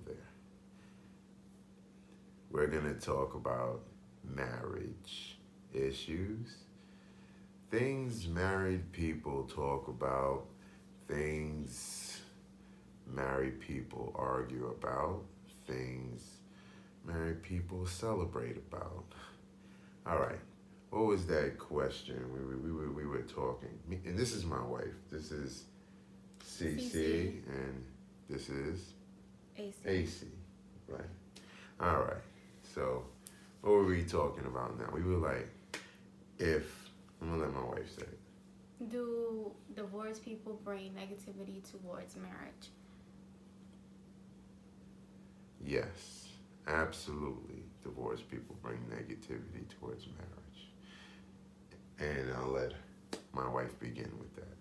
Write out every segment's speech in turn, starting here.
there. We're going to talk about marriage issues, things married people talk about, things married people argue about, things married people celebrate about. All right. What was that question? We were talking. And this is my wife. This is CC, and this is AC. AC. Right. All right. So, what were we talking about now? We were like, if, I'm going to let my wife say it. Do divorced people bring negativity towards marriage? Yes, absolutely. Divorced people bring negativity towards marriage. And I'll let my wife begin with that.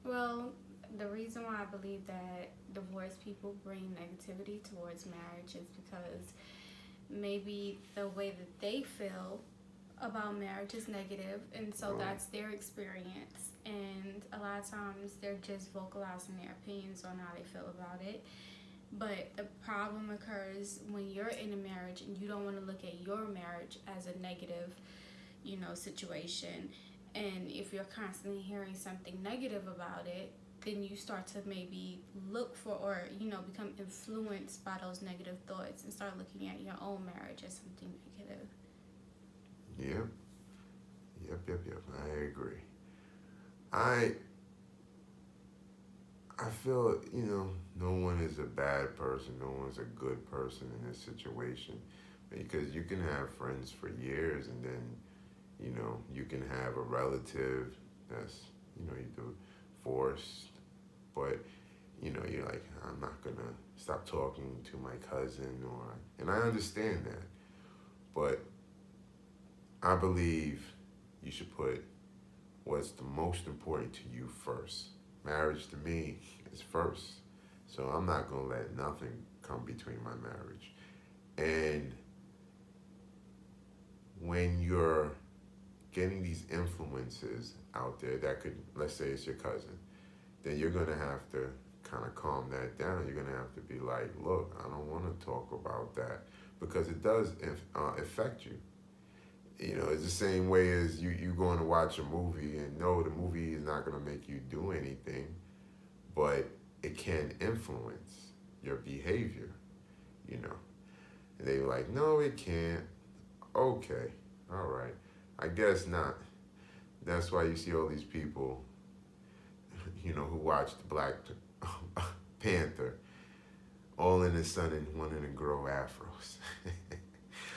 Well, the reason why I believe that divorced people bring negativity towards marriage is because maybe the way that they feel about marriage is negative, and so that's their experience, and a lot of times they're just vocalizing their opinions on how they feel about it. But the problem occurs when you're in a marriage and you don't want to look at your marriage as a negative, situation. And if you're constantly hearing something negative about it, then you start to maybe look for, or become influenced by those negative thoughts and start looking at your own marriage as something negative. Yep. Yep. I agree. I I feel, no one is a bad person, no one's a good person in this situation. Because you can have friends for years and then, you can have a relative that's, you divorced, but, you're like, I'm not gonna stop talking to my cousin and I understand that. But I believe you should put what's the most important to you first. Marriage to me is first. So I'm not going to let nothing come between my marriage. And when you're getting these influences out there that could, let's say it's your cousin, then you're going to have to kind of calm that down. You're going to have to be like, look, I don't want to talk about that because it does affect you. It's the same way as you going to watch a movie and no, the movie is not going to make you do anything, but it can influence your behavior, And they were like, no, it can't. Okay, all right. I guess not. That's why you see all these people, who watched Black Panther, all in the sun and wanting to grow afros.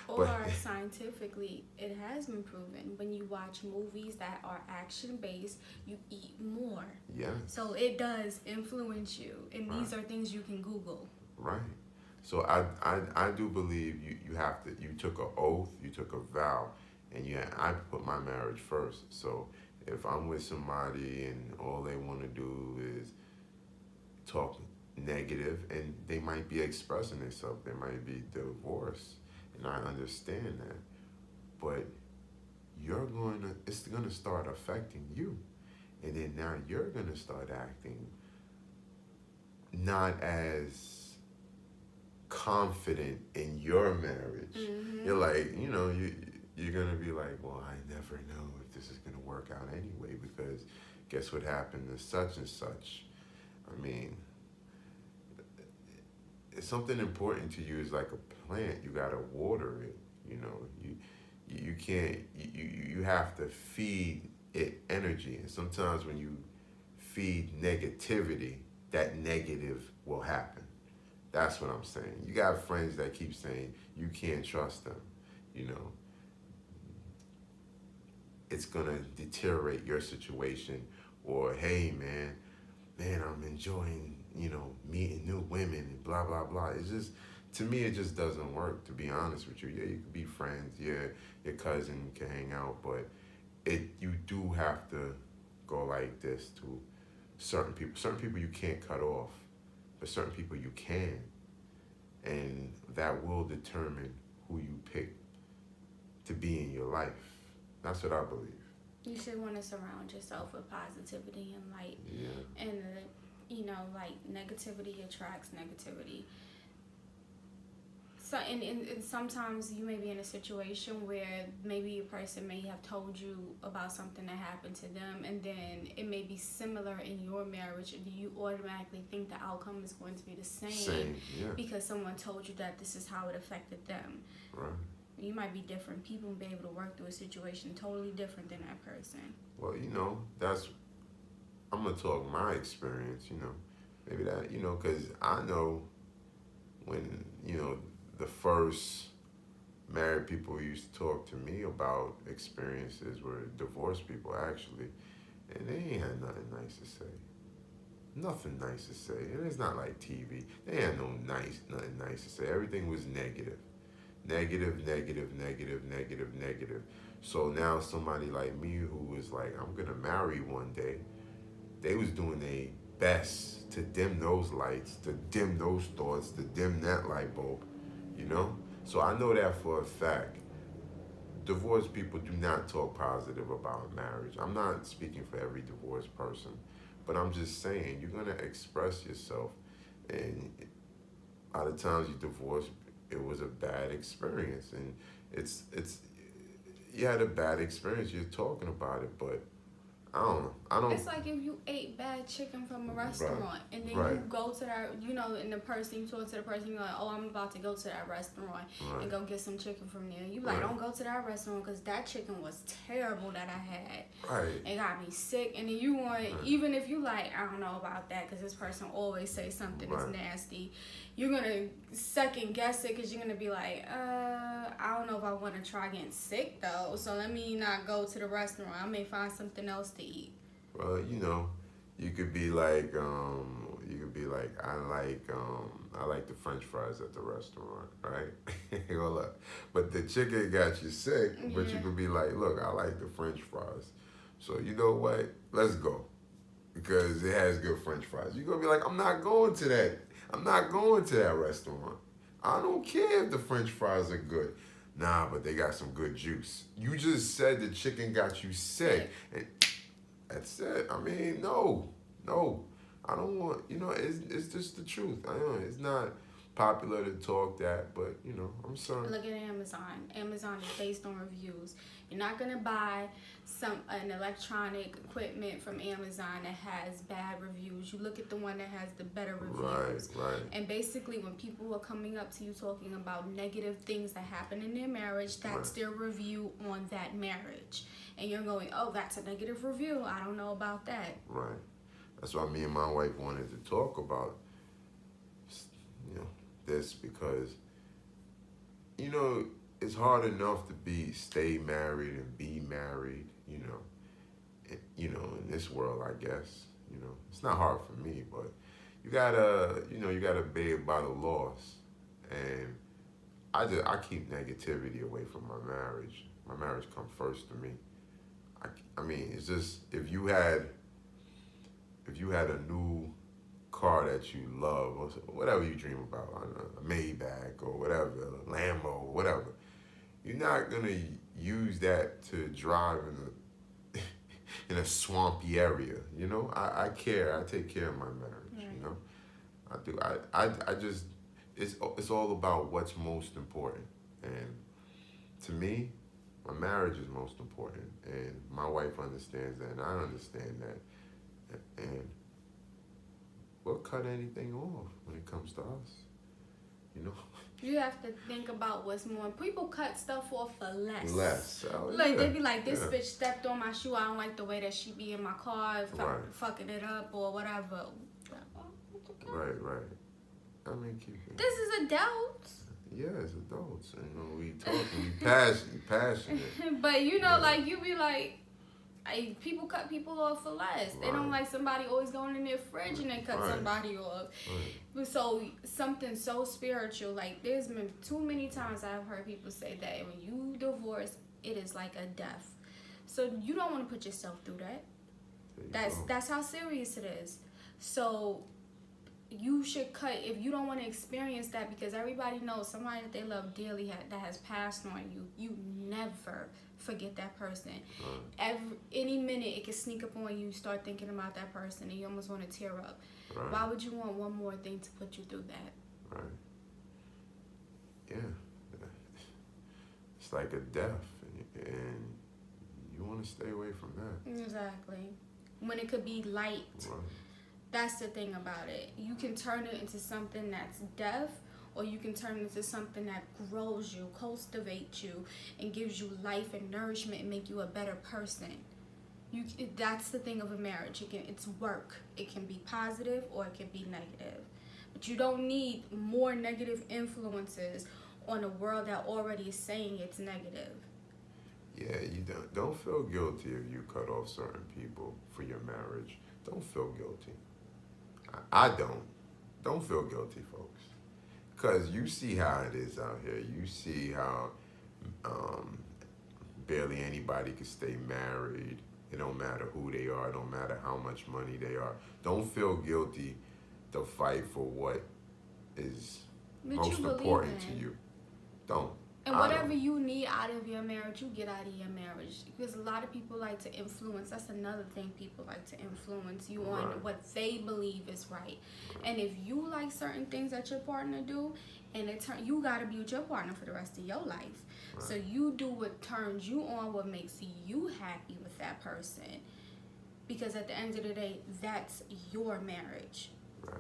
Or scientifically, it has been proven when you watch movies that are action based, you eat more. Yeah. So it does influence you, and Right. these are things you can Google. Right. So I do believe you have to, you took an oath, you took a vow, and I put my marriage first. So if I'm with somebody and all they want to do is talk negative, and they might be expressing themselves, they might be divorced, and I understand that, but it's gonna start affecting you, and then now you're gonna start acting not as confident in your marriage. Mm-hmm. You're like, you're gonna be like, well, I never know if this is gonna work out anyway because guess what happened to such and such. I mean, it's something important to you is like a plant. You gotta water it. You can't. You have to feed it energy, and sometimes when you feed negativity, that negative will happen. That's what I'm saying. You got friends that keep saying you can't trust them. It's gonna deteriorate your situation. Or hey, man, I'm enjoying, meeting new women and blah, blah, blah. It's just, to me, it just doesn't work, to be honest with you. Yeah, you could be friends. Yeah, your cousin can hang out, but you do have to go like this to certain people. Certain people you can't cut off, but certain people you can. And that will determine who you pick to be in your life. That's what I believe. You should want to surround yourself with positivity and light. Yeah. And like negativity attracts negativity. So, and sometimes you may be in a situation where maybe a person may have told you about something that happened to them, and then it may be similar in your marriage, and you automatically think the outcome is going to be the same, yeah. because someone told you that this is how it affected them. Right. You might be different people and be able to work through a situation totally different than that person. Well, I'm gonna talk my experience. Maybe that because I know when the first married people used to talk to me about experiences were divorced people actually, and they ain't had nothing nice to say. Nothing nice to say. And it's not like TV. They had nothing nice to say. Everything was negative. Negative, negative, negative, negative, negative. So now somebody like me who was like, I'm gonna marry one day, they was doing their best to dim those lights, to dim those thoughts, to dim that light bulb. So I know that for a fact. Divorced people do not talk positive about marriage. I'm not speaking for every divorced person, but I'm just saying you're gonna express yourself, and a lot of times you divorce, it was a bad experience, and it's you had a bad experience. You're talking about it, but I don't. It's like if you ate bad chicken from a restaurant, and then Right. you go to that, and the person, you talk to the person, you're like, oh, I'm about to go to that restaurant and go get some chicken from there. You like, don't go to that restaurant because that chicken was terrible that I had. Right. It got me sick. And then you want, even if you like, I don't know about that because this person always say something that's nasty, you're going to second guess it because you're going to be like, I don't know if I want to try getting sick though. So let me not go to the restaurant. I may find something else to eat. Well, you could be like, I like the French fries at the restaurant, right? Hold up. But the chicken got you sick, but you could be like, look, I like the French fries. So you know what? Let's go. Because it has good French fries. You're going to be like, I'm not going to that restaurant. I don't care if the French fries are good. Nah, but they got some good juice. You just said the chicken got you sick. And that's it. I mean, no. I don't want, it's just the truth. I know it's not popular to talk that, but, I'm sorry. Look at Amazon. Amazon is based on reviews. You're not going to buy an electronic equipment from Amazon that has bad reviews. You look at the one that has the better reviews. Right. And basically when people are coming up to you talking about negative things that happen in their marriage, that's their review on that marriage. And you're going, oh, that's a negative review. I don't know about that. Right. That's why me and my wife wanted to talk about, this because, it's hard enough to stay married and be married, in this world, I guess. It's not hard for me, but you gotta bear by the laws. And I keep negativity away from my marriage. My marriage comes first to me. I mean, it's just if you had a new car that you love, or whatever you dream about, I don't know, a Maybach or whatever, a Lambo, whatever, you're not gonna use that to drive in a swampy area. I care. I take care of my marriage. I do. I just it's all about what's most important, and to me, my marriage is most important, and my wife understands that, and I understand that, and we'll cut anything off when it comes to us. You have to think about what's more. People cut stuff off for less. Oh, like they be like, this bitch stepped on my shoe. I don't like the way that she be in my car, fucking it up or whatever. Right. I mean, this is adults. Yeah, it's adults. We talking, we passionate. But like you be like, people cut people off for less. They don't like somebody always going in their fridge and they cut somebody off. But so something so spiritual, like there's been too many times I've heard people say that when you divorce, it is like a death. So you don't want to put yourself through that. That's how serious it is. So you should cut if you don't want to experience that, because everybody knows somebody that they love dearly that has passed on you. You never forget that person. Any minute it can sneak up on you, start thinking about that person, and you almost want to tear up. Right. Why would you want one more thing to put you through that? Right. Yeah. It's like a death, and you want to stay away from that. Exactly. When it could be light. Right. That's the thing about it. You can turn it into something that's death, or you can turn it into something that grows you, cultivates you, and gives you life and nourishment and make you a better person. That's the thing of a marriage. It's work. It can be positive or it can be negative. But you don't need more negative influences on a world that already is saying it's negative. Yeah, you don't feel guilty if you cut off certain people for your marriage. Don't feel guilty. I don't. Don't feel guilty, folks. Because you see how it is out here. You see how barely anybody can stay married. It don't matter who they are. It don't matter how much money they are. Don't feel guilty to fight for what is most important to you. Don't. And whatever you need out of your marriage, you get out of your marriage. Because a lot of people like to influence. That's another thing. People like to influence you on what they believe is right. And if you like certain things that your partner do, and you got to be with your partner for the rest of your life. Right. So you do what turns you on, what makes you happy with that person. Because at the end of the day, that's your marriage. Right.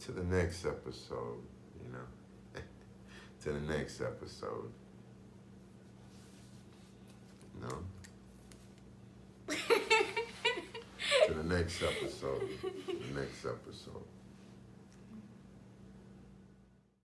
To the next episode, you know. To the next episode. No? To the next episode. The next episode.